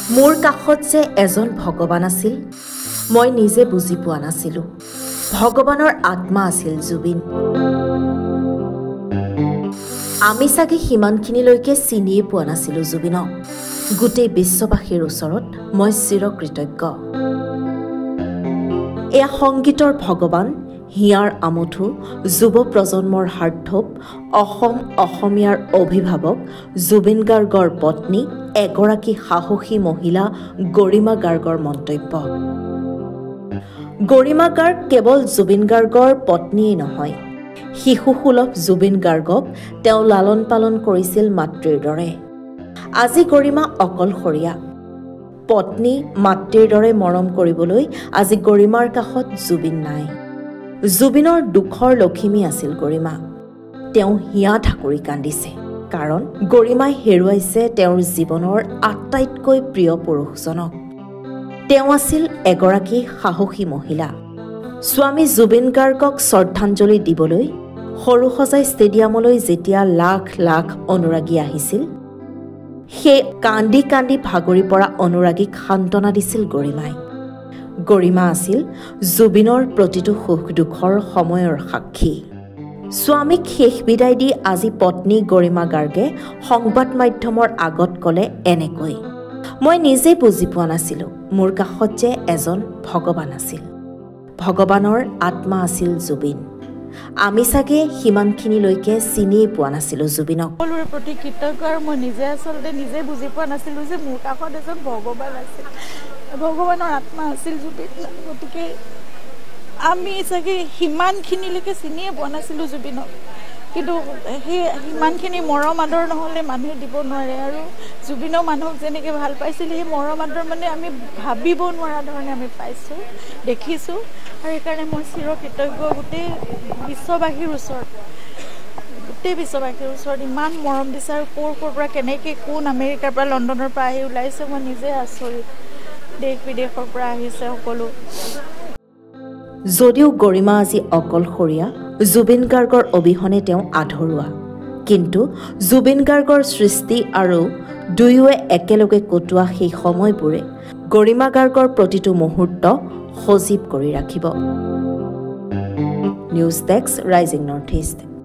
মোৰ কাষত যে এজন ভগৱান আছিল মই নিজে বুজি পোৱা নাছিলো ভগৱানৰ আত্মা আছিল জুবিন আমি সাগে হিমানখিনিলৈকে চিনিয়ে পোৱা নাছিলো জুবিনক গোটেই বিশ্ববাসীৰ ওচৰত মই চিৰকৃতজ্ঞ এয়া সংগীতৰ ভগৱান হিয়াৰ আমঠু যুৱ প্ৰজন্মৰ হাৰ্টথপ অসমীয়াৰ অভিভাৱক জুবিন গাৰ্গৰ পত্নী এগৰাকী সাহসী মহিলা গৰিমা গাৰ্গৰ মন্তব্য গৰিমা গাৰ্গ কেৱল জুবিন গাৰ্গৰ পত্নীয়ে নহয় শিশুসুলভ জুবিন গাৰ্গক তেওঁ লালন পালন কৰিছিল মাতৃৰ দৰে আজি গৰিমা অকলশৰীয়া পত্নী মাতৃৰ দৰে মৰম কৰিবলৈ আজি গৰিমাৰ কাষত জুবিন নাই জুবিনৰ দুখৰ লখিমী আছিল গৰিমা তেওঁ হিয়া ঠাকুৰি কান্দিছে কাৰণ গৰিমাই হেৰুৱাইছে তেওঁৰ জীৱনৰ আটাইতকৈ প্ৰিয় পুৰুষজনক তেওঁ আছিল এগৰাকী সাহসী মহিলা স্বামী জুবিন গাৰ্গক শ্ৰদ্ধাঞ্জলি দিবলৈ সৰুসজাই ষ্টেডিয়ামলৈ যেতিয়া লাখ লাখ অনুৰাগী আহিছিল সেই কান্দি কান্দি ভাগৰি পৰা অনুৰাগীক সান্তনা দিছিল গৰিমাই গৰিমা আছিল জুবিনৰ প্ৰতিটো সুখ দুখৰ সময়ৰ সাক্ষী স্বামীক শেষ বিদায় দি আজি পত্নী গৰিমা গাৰ্গে সংবাদ মাধ্যমৰ আগত ক'লে এনেকৈ মই নিজে বুজি পোৱা নাছিলো মোৰ কাষত যে এজন ভগৱান আছিল ভগৱানৰ আত্মা আছিল জুবিন আমি সাগে হিমানখিনিলৈকে চিনিয়ে পোৱা নাছিলো জুবিনক সকলোৰে প্ৰতি কৃতজ্ঞ আৰু মই নিজে বুজি পোৱা নাছিলো যে মোৰ কাষত এজন ভগৱান আছিল ভগৱানৰ আত্মা আছিল জুবিন গতিকে আমি সাগে হিমানখিনিলৈকে চিনিয়ে পোৱা নাছিলো জুবিনক কিন্তু সেই হিমানখিনি মৰম আদৰ নহ'লে মানুহে দিব নোৱাৰে আৰু জুবিনৰ মানুহক যেনেকৈ ভাল পাইছিল সেই মৰম আদৰ মানে আমি ভাবিব নোৱাৰা ধৰণে আমি পাইছোঁ দেখিছোঁ আৰু সেইকাৰণে মই চিৰকৃতজ্ঞ গোটেই বিশ্ববাসীৰ ওচৰত ইমান মৰম দিছে আৰু ক'ৰ পৰা কেনেকৈ কোন আমেৰিকাৰ পৰা লণ্ডনৰ পৰা আহি ওলাইছে মই নিজে আচৰিত দেশ বিদেশৰ পৰা আহিছে সকলো যদিও গৰিমা আজি অকলশৰীয়া জুবিন গাৰ্গৰ অবিহনে তেওঁ আধৰুৱা কিন্তু জুবিন গাৰ্গৰ সৃষ্টি আৰু দুয়োৱে একেলগে কটোৱা সেই সময়বোৰে গৰিমা গাৰ্গৰ প্ৰতিটো মুহূৰ্ত সজীৱ কৰি ৰাখিব news desk rising north east